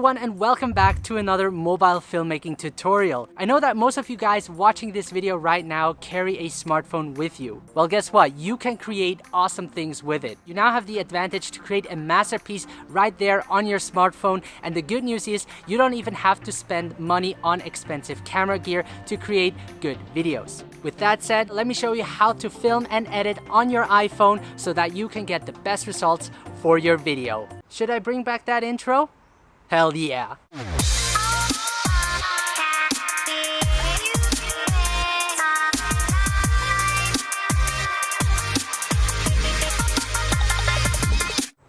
everyone, and welcome back to another mobile filmmaking tutorial. I know that most of you guys watching this video right now carry a smartphone with you. Well, guess what? You can create awesome things with it. You now have the advantage to create a masterpiece right there on your smartphone, and the good news is you don't even have to spend money on expensive camera gear to create good videos. With that said, let me show you how to film and edit on your iPhone so that you can get the best results for your video. Should I bring back that intro? Hell yeah!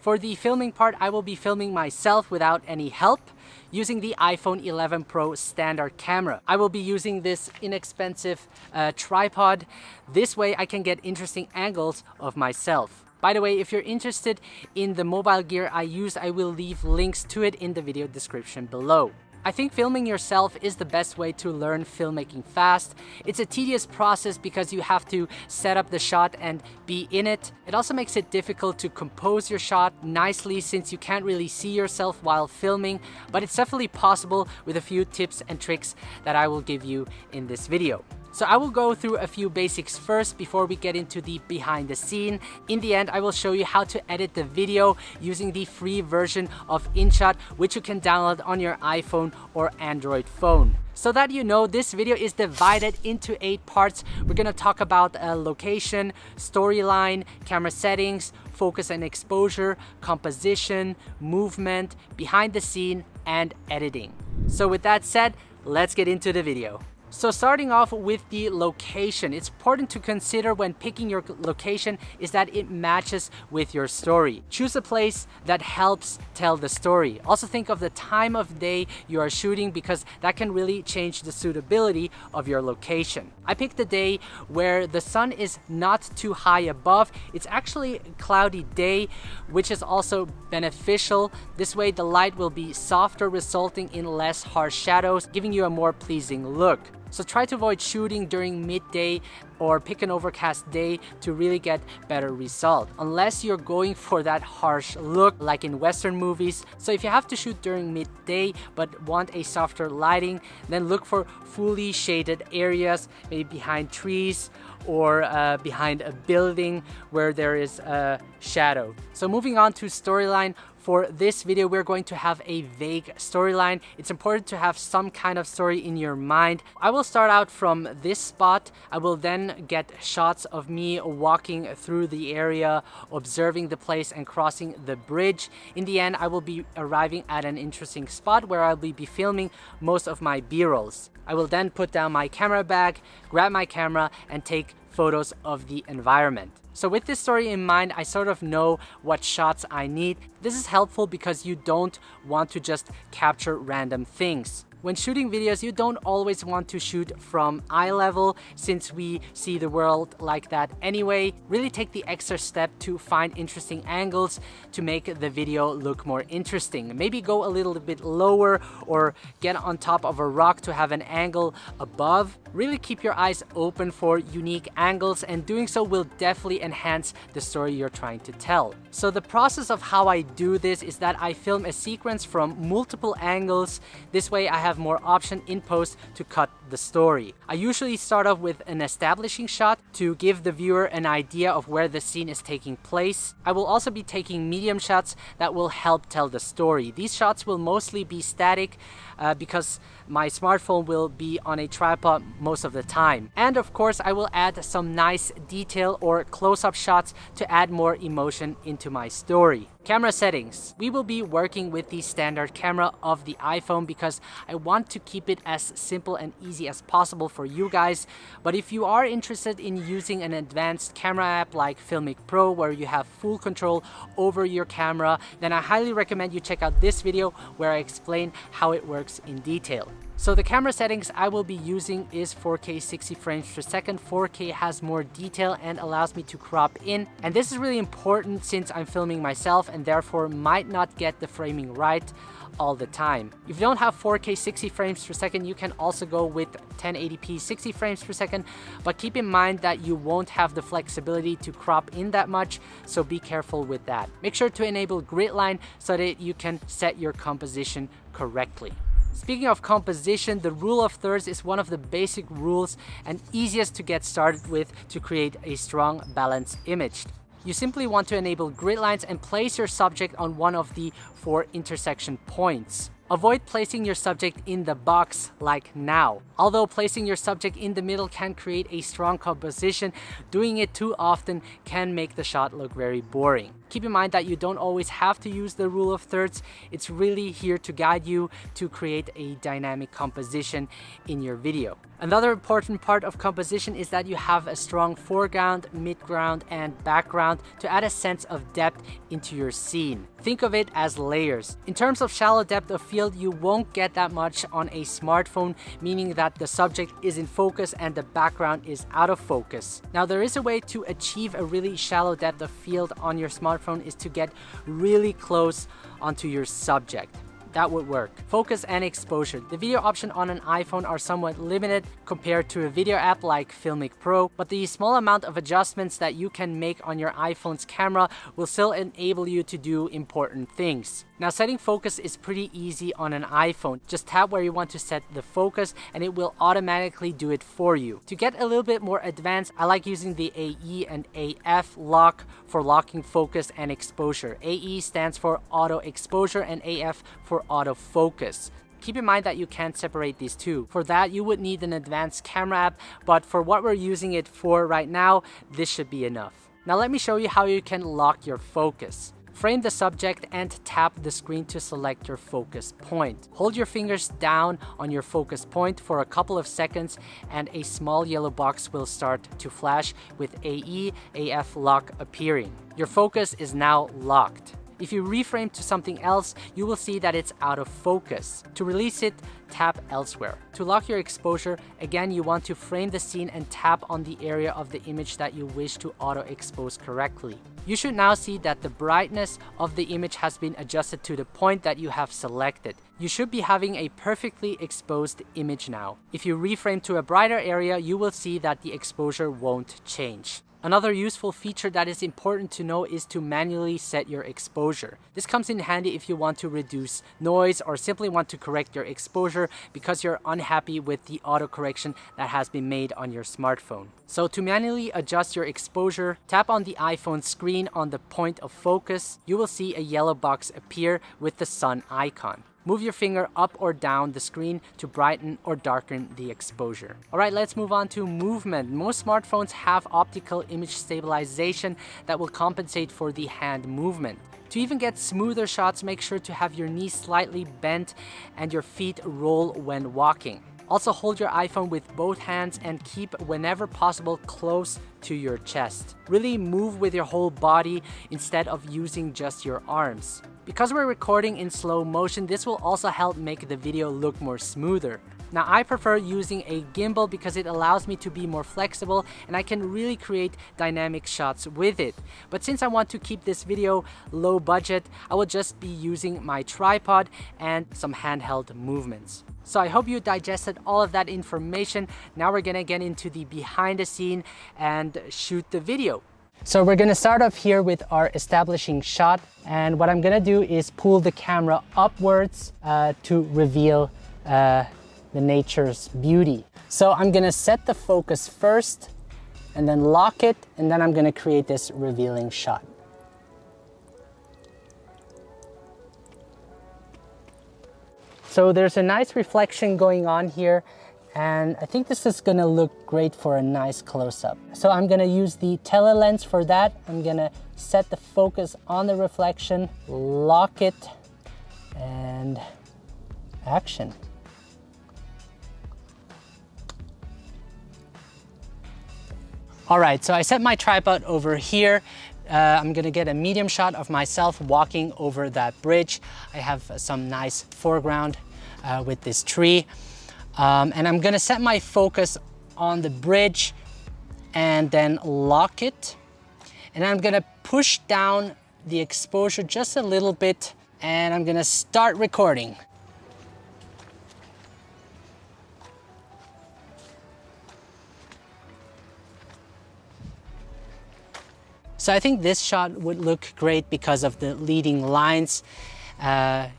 For the filming part, I will be filming myself without any help using the iPhone 11 Pro standard camera. I will be using this inexpensive tripod. This way I can get interesting angles of myself. By the way, if you're interested in the mobile gear I use, I will leave links to it in the video description below. I think filming yourself is the best way to learn filmmaking fast. It's a tedious process because you have to set up the shot and be in it. It also makes it difficult to compose your shot nicely since you can't really see yourself while filming, but it's definitely possible with a few tips and tricks that I will give you in this video. So I will go through a few basics first before we get into the behind the scene. In the end, I will show you how to edit the video using the free version of InShot, which you can download on your iPhone or Android phone. So that you know, this video is divided into 8 parts. We're gonna talk about location, storyline, camera settings, focus and exposure, composition, movement, behind the scene, and editing. So with that said, let's get into the video. So starting off with the location, it's important to consider when picking your location is that it matches with your story. Choose a place that helps tell the story. Also think of the time of day you are shooting because that can really change the suitability of your location. I picked a day where the sun is not too high above. It's actually a cloudy day, which is also beneficial. This way the light will be softer, resulting in less harsh shadows, giving you a more pleasing look. So try to avoid shooting during midday or pick an overcast day to really get better result, unless you're going for that harsh look like in Western movies. So if you have to shoot during midday but want a softer lighting, then look for fully shaded areas, maybe behind trees or behind a building where there is a shadow. So moving on to storyline. For this video, we're going to have a vague storyline. It's important to have some kind of story in your mind. I will start out from this spot. I will then get shots of me walking through the area, observing the place and crossing the bridge. In the end, I will be arriving at an interesting spot where I'll be filming most of my B-rolls. I will then put down my camera bag, grab my camera, and take photos of the environment. So with this story in mind, I sort of know what shots I need. This is helpful because you don't want to just capture random things. When shooting videos, you don't always want to shoot from eye level since we see the world like that anyway. Really take the extra step to find interesting angles to make the video look more interesting. Maybe go a little bit lower or get on top of a rock to have an angle above. Really keep your eyes open for unique angles, and doing so will definitely enhance the story you're trying to tell. So the process of how I do this is that I film a sequence from multiple angles. This way I have more option in post to cut the story. I usually start off with an establishing shot to give the viewer an idea of where the scene is taking place. I will also be taking medium shots that will help tell the story. These shots will mostly be static because my smartphone will be on a tripod most of the time. And of course, I will add some nice detail or close-up shots to add more emotion into my story. Camera settings. We will be working with the standard camera of the iPhone because I want to keep it as simple and easy as possible for you guys. But if you are interested in using an advanced camera app like Filmic Pro where you have full control over your camera, then I highly recommend you check out this video where I explain how it works in detail. So the camera settings I will be using is 4K 60 frames per second. 4K has more detail and allows me to crop in. And this is really important since I'm filming myself and therefore might not get the framing right. all the time. If you don't have 4K 60 frames per second, you can also go with 1080p 60 frames per second, but keep in mind that you won't have the flexibility to crop in that much, so be careful with that. Make sure to enable grid line so that you can set your composition correctly. Speaking of composition, the rule of thirds is one of the basic rules and easiest to get started with to create a strong balanced image. You simply want to enable grid lines and place your subject on one of the 4 intersection points. Avoid placing your subject in the box like now. Although placing your subject in the middle can create a strong composition, doing it too often can make the shot look very boring. Keep in mind that you don't always have to use the rule of thirds. It's really here to guide you to create a dynamic composition in your video. Another important part of composition is that you have a strong foreground, midground, and background to add a sense of depth into your scene. Think of it as layers. In terms of shallow depth of field, you won't get that much on a smartphone, meaning that the subject is in focus and the background is out of focus. Now, there is a way to achieve a really shallow depth of field on your smartphone, is to get really close onto your subject. That would work. Focus and exposure. The video options on an iPhone are somewhat limited compared to a video app like Filmic Pro, but the small amount of adjustments that you can make on your iPhone's camera will still enable you to do important things. Now, setting focus is pretty easy on an iPhone. Just tap where you want to set the focus and it will automatically do it for you. To get a little bit more advanced, I like using the AE and AF lock for locking focus and exposure. AE stands for auto exposure and AF for autofocus. Keep in mind that you can't separate these two. For that, you would need an advanced camera app, but for what we're using it for right now, this should be enough. Now let me show you how you can lock your focus. Frame the subject and tap the screen to select your focus point. Hold your fingers down on your focus point for a couple of seconds and a small yellow box will start to flash with AE, AF lock appearing. Your focus is now locked. If you reframe to something else, you will see that it's out of focus. To release it, tap elsewhere. To lock your exposure, again, you want to frame the scene and tap on the area of the image that you wish to auto-expose correctly. You should now see that the brightness of the image has been adjusted to the point that you have selected. You should be having a perfectly exposed image now. If you reframe to a brighter area, you will see that the exposure won't change. Another useful feature that is important to know is to manually set your exposure. This comes in handy if you want to reduce noise or simply want to correct your exposure because you're unhappy with the auto correction that has been made on your smartphone. So to manually adjust your exposure, tap on the iPhone screen on the point of focus. You will see a yellow box appear with the sun icon. Move your finger up or down the screen to brighten or darken the exposure. All right, let's move on to movement. Most smartphones have optical image stabilization that will compensate for the hand movement. To even get smoother shots, make sure to have your knees slightly bent and your feet roll when walking. Also, hold your iPhone with both hands and keep, whenever possible, close to your chest. Really move with your whole body instead of using just your arms. Because we're recording in slow motion, this will also help make the video look more smoother. Now, I prefer using a gimbal because it allows me to be more flexible and I can really create dynamic shots with it. But since I want to keep this video low budget, I will just be using my tripod and some handheld movements. So I hope you digested all of that information. Now we're gonna get into the behind the scene and shoot the video. So we're gonna start off here with our establishing shot. And what I'm gonna do is pull the camera upwards to reveal the nature's beauty. So I'm gonna set the focus first and then lock it, and then I'm gonna create this revealing shot. So there's a nice reflection going on here, and I think this is gonna look great for a nice close-up. So I'm gonna use the telelens for that. I'm gonna set the focus on the reflection, lock it, and action. All right, so I set my tripod over here. I'm gonna get a medium shot of myself walking over that bridge. I have some nice foreground with this tree. And I'm gonna set my focus on the bridge and then lock it. And I'm gonna push down the exposure just a little bit and I'm gonna start recording. So I think this shot would look great because of the leading lines,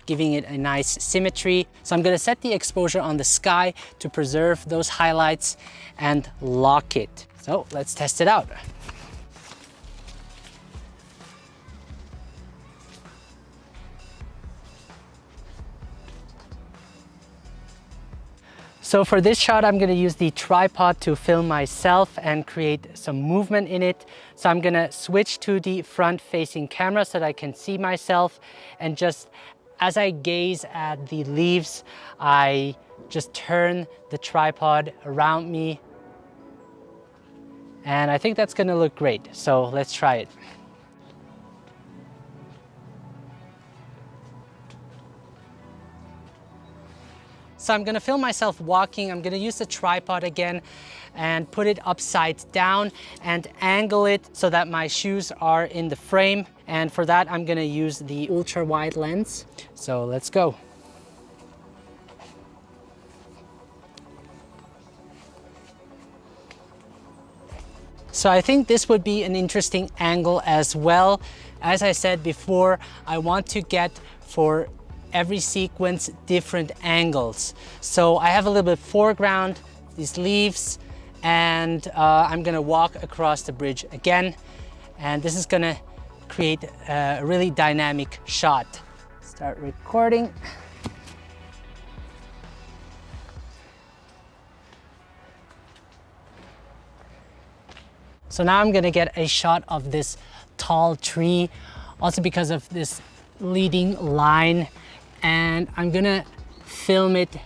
giving it a nice symmetry. So I'm gonna set the exposure on the sky to preserve those highlights and lock it. So let's test it out. So for this shot, I'm gonna use the tripod to film myself and create some movement in it. So I'm gonna switch to the front-facing camera so that I can see myself, and just as I gaze at the leaves, I just turn the tripod around me. And I think that's gonna look great. So let's try it. So I'm gonna film myself walking. I'm gonna use the tripod again and put it upside down and angle it so that my shoes are in the frame. And for that, I'm gonna use the ultra wide lens. So let's go. So I think this would be an interesting angle as well. As I said before, I want to get for every sequence different angles. So I have a little bit foreground, these leaves, and I'm gonna walk across the bridge again. And this is gonna create a really dynamic shot. Start recording. So now I'm gonna get a shot of this tall tree, also because of this leading line. And I'm gonna film it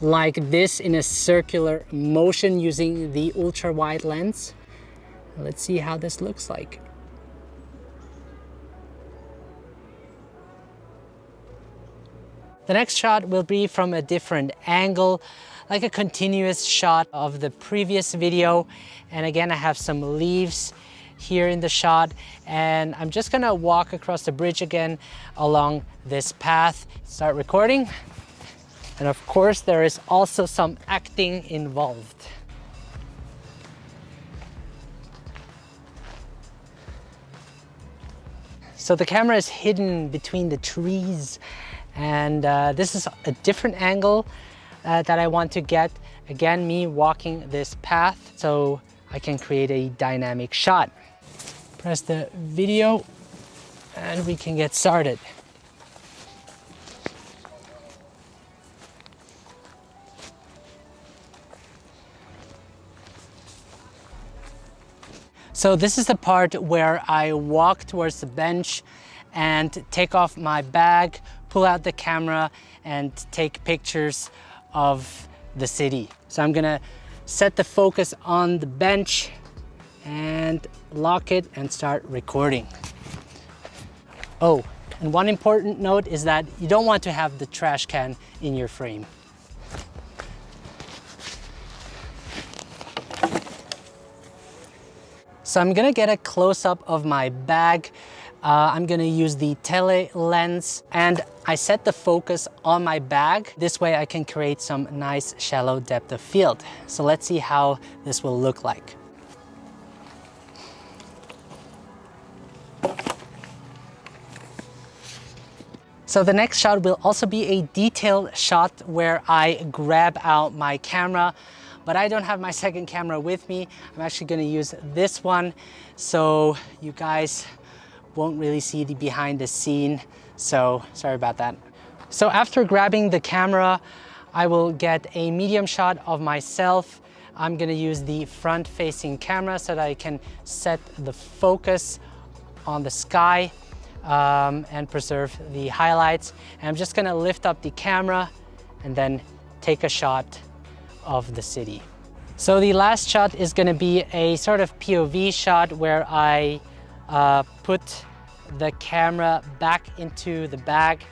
like this in a circular motion using the ultra wide lens. Let's see how this looks like. The next shot will be from a different angle, like a continuous shot of the previous video. And again, I have some leaves here in the shot, and I'm just gonna walk across the bridge again along this path. Start recording. And of course, there is also some acting involved. So the camera is hidden between the trees, and this is a different angle that I want to get. Again, me walking this path so I can create a dynamic shot. Press the video and we can get started. So this is the part where I walk towards the bench and take off my bag, pull out the camera and take pictures of the city. So I'm gonna set the focus on the bench and lock it and start recording. Oh, and one important note is that you don't want to have the trash can in your frame. So I'm gonna get a close-up of my bag. I'm gonna use the tele lens, and I set the focus on my bag. This way I can create some nice shallow depth of field. So let's see how this will look like. So the next shot will also be a detailed shot where I grab out my camera, but I don't have my second camera with me. I'm actually gonna use this one, so you guys won't really see the behind the scene, so sorry about that. So after grabbing the camera, I will get a medium shot of myself. I'm gonna use the front-facing camera so that I can set the focus on the sky and preserve the highlights. And I'm just gonna lift up the camera and then take a shot of the city. So the last shot is gonna be a sort of POV shot where I put the camera back into the bag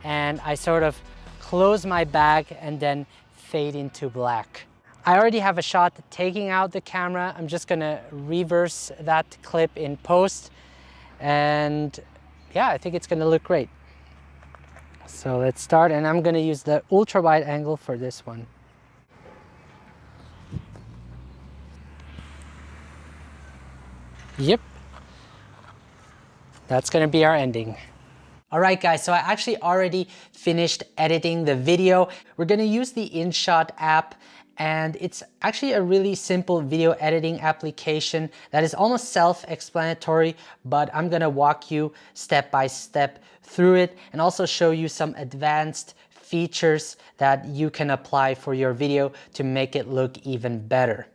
and I sort of close my bag and then fade into black. I already have a shot taking out the camera. I'm just gonna reverse that clip in post, and yeah, I think it's gonna look great. So let's start, and I'm gonna use the ultra wide angle for this one. Yep, that's gonna be our ending. All right, guys, so I actually already finished editing the video. We're gonna use the InShot app, and it's actually a really simple video editing application that is almost self-explanatory, but I'm gonna walk you step by step through it and also show you some advanced features that you can apply for your video to make it look even better.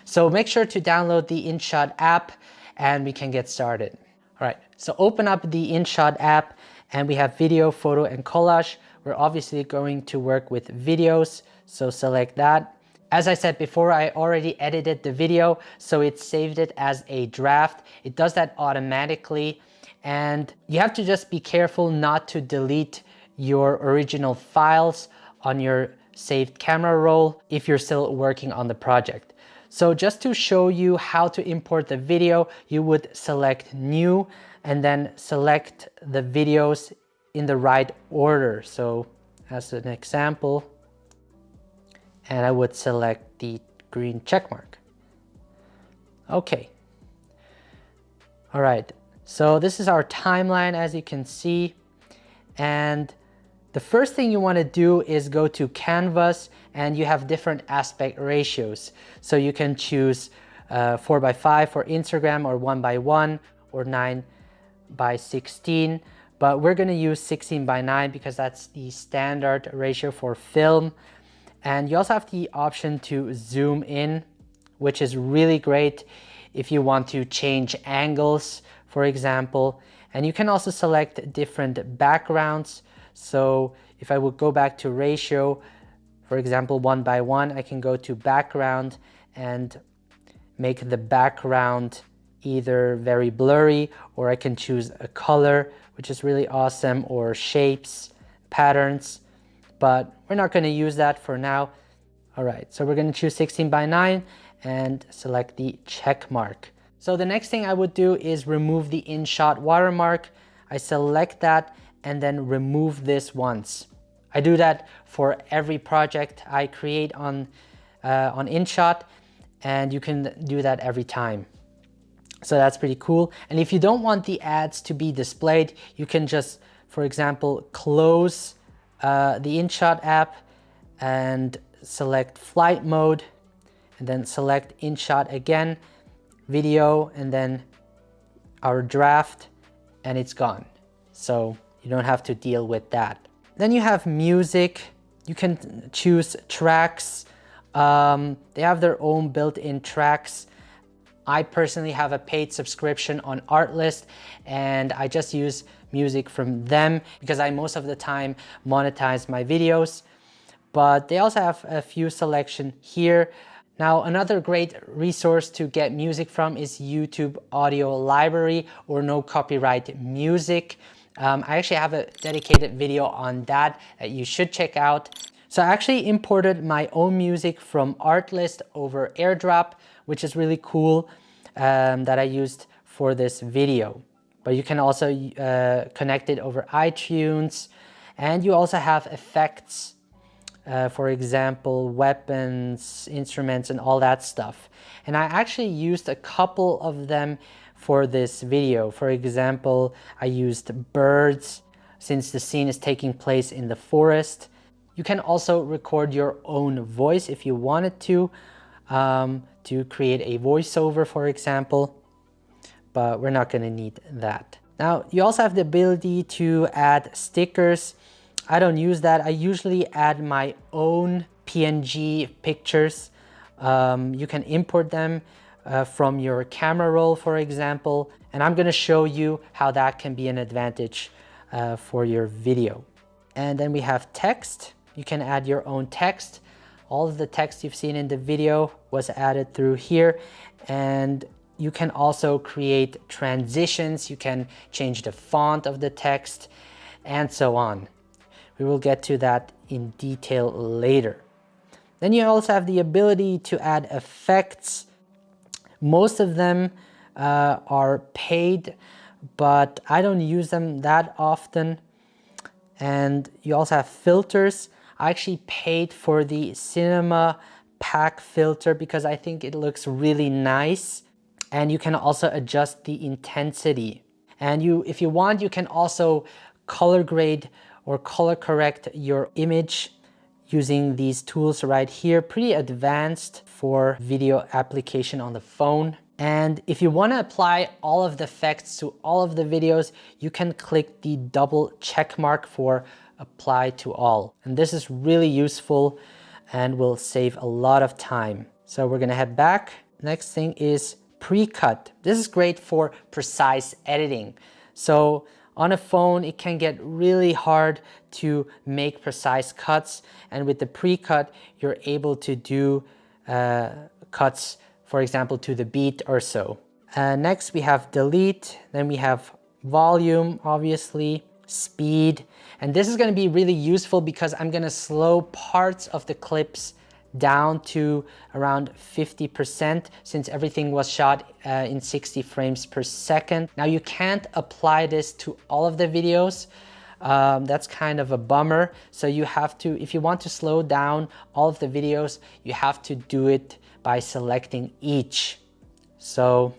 So make sure to download the InShot app and we can get started. All right, so open up the InShot app and we have video, photo, and collage. We're obviously going to work with videos, so select that. As I said before, I already edited the video, so it saved it as a draft. It does that automatically, and you have to just be careful not to delete your original files on your saved camera roll if you're still working on the project. So just to show you how to import the video, you would select new and then select the videos in the right order. So as an example, and I would select the green check mark. Okay. All right, so this is our timeline, as you can see. And the first thing you want to do is go to Canvas, and you have different aspect ratios. So you can choose 4:5 for Instagram, or 1:1, or 9:16. But we're going to use 16:9 because that's the standard ratio for film. And you also have the option to zoom in, which is really great if you want to change angles, for example. And you can also select different backgrounds. So if I would go back to ratio, for example, 1:1, I can go to background and make the background either very blurry, or I can choose a color, which is really awesome, or shapes, patterns, but we're not going to use that for now. All right, so we're going to choose 16:9 and select the check mark. So the next thing I would do is remove the InShot watermark. I select that and then remove this once. I do that for every project I create on InShot, and you can do that every time. So that's pretty cool. And if you don't want the ads to be displayed, you can just, for example, close the InShot app and select flight mode, and then select InShot again, video, and then our draft, and it's gone. So you don't have to deal with that. Then you have music. You can choose tracks. They have their own built-in tracks. I personally have a paid subscription on Artlist, and I just use music from them because I most of the time monetize my videos. But they also have a few selection here. Now, another great resource to get music from is YouTube Audio Library, or No Copyright Music. I actually have a dedicated video on that you should check out. So I actually imported my own music from Artlist over AirDrop, which is really cool, that I used for this video. But you can also connect it over iTunes, and you also have effects, for example, weapons, instruments, and all that stuff. And I actually used a couple of them for this video. For example, I used birds, since the scene is taking place in the forest. You can also record your own voice if you wanted to create a voiceover, for example, but we're not going to need that. Now, you also have the ability to add stickers. I don't use that. I usually add my own PNG pictures. You can import them from your camera roll, for example, and I'm going to show you how that can be an advantage for your video. And then we have text. You can add your own text. All of the text you've seen in the video was added through here, and you can also create transitions. You can change the font of the text and so on. We will get to that in detail later. Then you also have the ability to add effects. Most of them are paid, but I don't use them that often. And you also have filters. I actually paid for the Cinema Pack filter because I think it looks really nice. And you can also adjust the intensity. And if you want, you can also color grade or color correct your image using these tools right here. Pretty advanced for video application on the phone. And if you want to apply all of the effects to all of the videos, you can click the double check mark for apply to all. And this is really useful and will save a lot of time. So we're gonna head back. Next thing is pre-cut. This is great for precise editing. So on a phone, it can get really hard to make precise cuts. And with the pre-cut, you're able to do cuts, for example, to the beat or so. Next, we have delete. Then we have volume, obviously, speed. And this is going to be really useful because I'm going to slow parts of the clips down to around 50% since everything was shot in 60 frames per second. Now you can't apply this to all of the videos. That's kind of a bummer. So you have to, if you want to slow down all of the videos, you have to do it by selecting each. So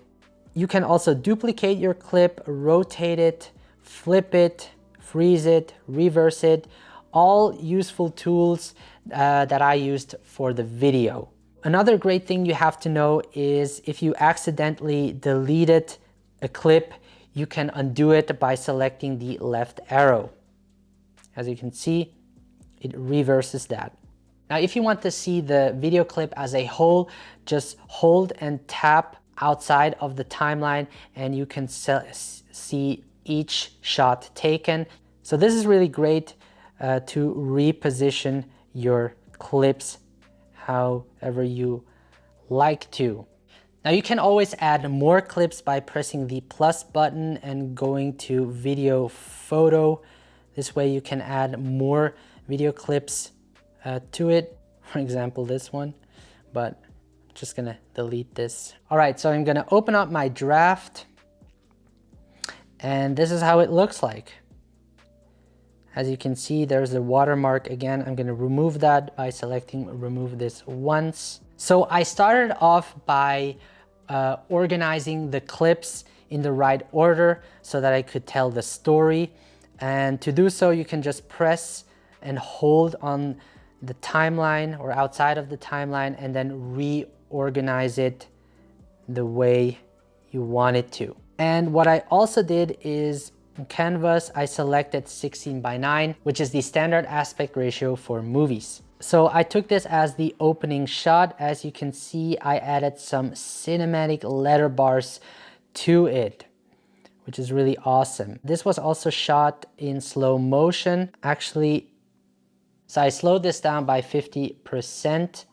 you can also duplicate your clip, rotate it, flip it, freeze it, reverse it, all useful tools that I used for the video. Another great thing you have to know is if you accidentally deleted a clip, you can undo it by selecting the left arrow. As you can see, it reverses that. Now, if you want to see the video clip as a whole, just hold and tap outside of the timeline and you can see each shot taken. So this is really great to reposition your clips however you like to. Now you can always add more clips by pressing the plus button and going to video photo. This way you can add more video clips to it. For example, this one, but I'm just gonna delete this. All right, so I'm gonna open up my draft and this is how it looks like. As you can see, there's a watermark again. I'm gonna remove that by selecting remove this once. So I started off by organizing the clips in the right order so that I could tell the story. And to do so, you can just press and hold on the timeline or outside of the timeline and then reorganize it the way you want it to. And what I also did is in Canvas, I selected 16:9, which is the standard aspect ratio for movies. So I took this as the opening shot. As you can see, I added some cinematic letter bars to it, which is really awesome. This was also shot in slow motion, actually. So I slowed this down by 50%.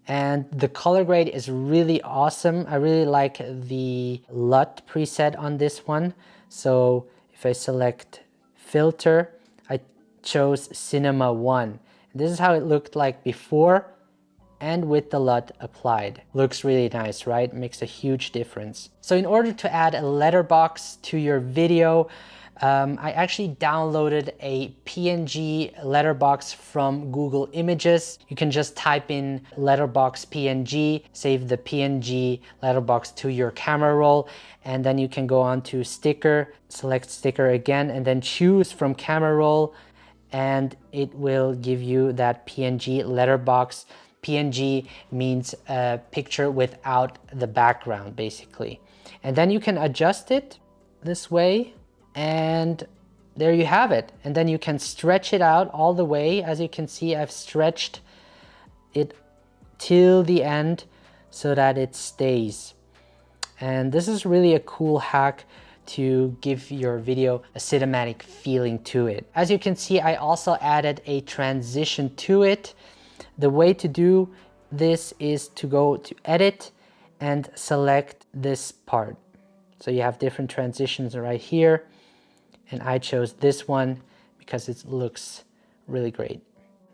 And the color grade is really awesome. I really like the LUT preset on this one. So if I select filter, I chose Cinema 1. This is how it looked like before and with the LUT applied. Looks really nice, right? Makes a huge difference. So in order to add a letterbox to your video, I actually downloaded a PNG letterbox from Google Images. You can just type in letterbox PNG, save the PNG letterbox to your camera roll, and then you can go on to sticker, select sticker again, and then choose from camera roll, and it will give you that PNG letterbox. PNG means a picture without the background, basically. And then you can adjust it this way. And there you have it. And then you can stretch it out all the way. As you can see, I've stretched it till the end so that it stays. And this is really a cool hack to give your video a cinematic feeling to it. As you can see, I also added a transition to it. The way to do this is to go to edit and select this part. So you have different transitions right here. And I chose this one because it looks really great.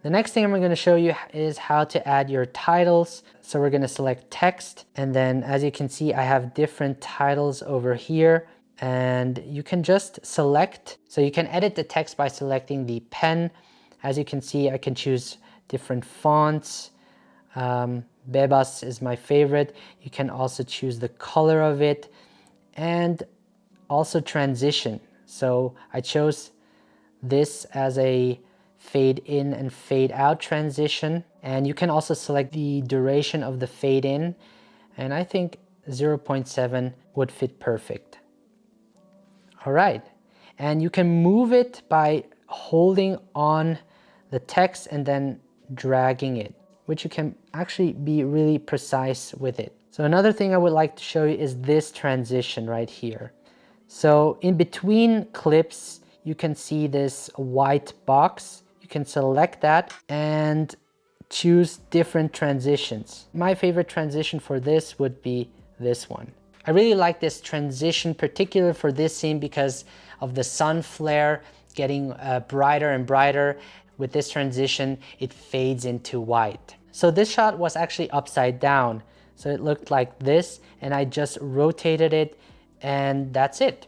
The next thing I'm going to show you is how to add your titles. So we're going to select text. And then as you can see, I have different titles over here. and you can just select. So you can edit the text by selecting the pen. As you can see, I can choose different fonts. Bebas is my favorite. You can also choose the color of it and also transition. So I chose this as a fade in and fade out transition. And you can also select the duration of the fade in. And I think 0.7 would fit perfect. All right. And you can move it by holding on the text and then dragging it, which you can actually be really precise with it. So another thing I would like to show you is this transition right here. So in between clips, you can see this white box. You can select that and choose different transitions. My favorite transition for this would be this one. I really like this transition, particularly for this scene because of the sun flare getting brighter and brighter. With this transition, it fades into white. So this shot was actually upside down. So it looked like this, and I just rotated it, and that's it.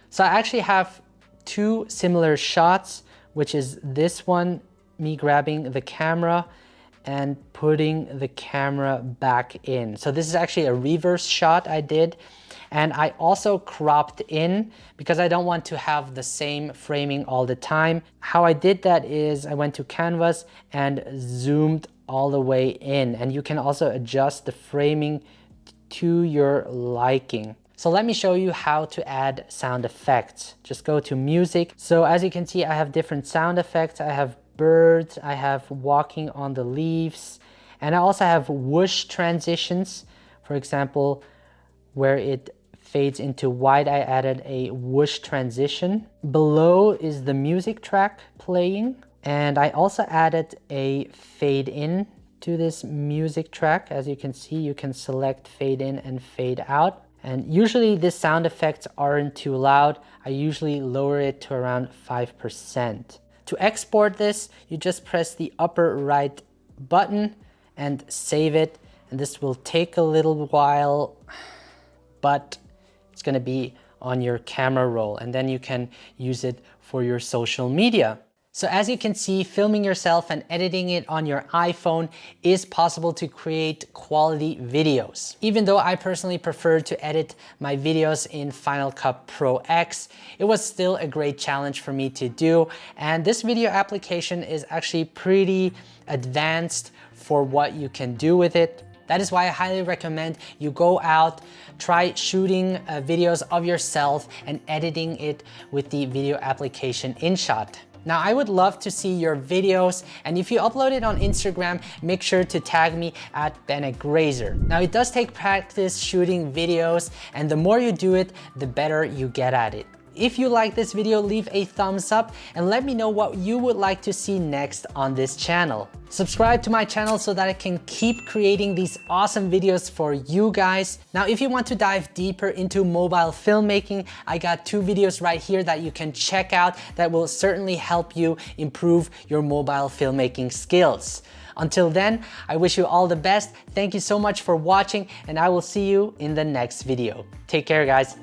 So I actually have two similar shots, which is this one, me grabbing the camera and putting the camera back in. So this is actually a reverse shot I did. And I also cropped in because I don't want to have the same framing all the time. How I did that is I went to canvas and zoomed all the way in. And you can also adjust the framing to your liking. So let me show you how to add sound effects. Just go to music. So as you can see, I have different sound effects. I have birds, I have walking on the leaves, and I also have whoosh transitions. For example, where it fades into white, I added a whoosh transition. Below is the music track playing, and I also added a fade in to this music track. As you can see, you can select fade in and fade out. And usually these sound effects aren't too loud. I usually lower it to around 5%. To export this, you just press the upper right button and save it. And this will take a little while, but it's gonna be on your camera roll, and then you can use it for your social media. So as you can see, filming yourself and editing it on your iPhone is possible to create quality videos. Even though I personally prefer to edit my videos in Final Cut Pro X, it was still a great challenge for me to do. And this video application is actually pretty advanced for what you can do with it. That is why I highly recommend you go out, try shooting videos of yourself and editing it with the video application InShot. Now, I would love to see your videos, and if you upload it on Instagram, make sure to tag me at Bennett Grazer. Now, it does take practice shooting videos, and the more you do it, the better you get at it. If you like this video, leave a thumbs up and let me know what you would like to see next on this channel. Subscribe to my channel so that I can keep creating these awesome videos for you guys. Now, if you want to dive deeper into mobile filmmaking, I got 2 videos right here that you can check out that will certainly help you improve your mobile filmmaking skills. Until then, I wish you all the best. Thank you so much for watching, and I will see you in the next video. Take care, guys.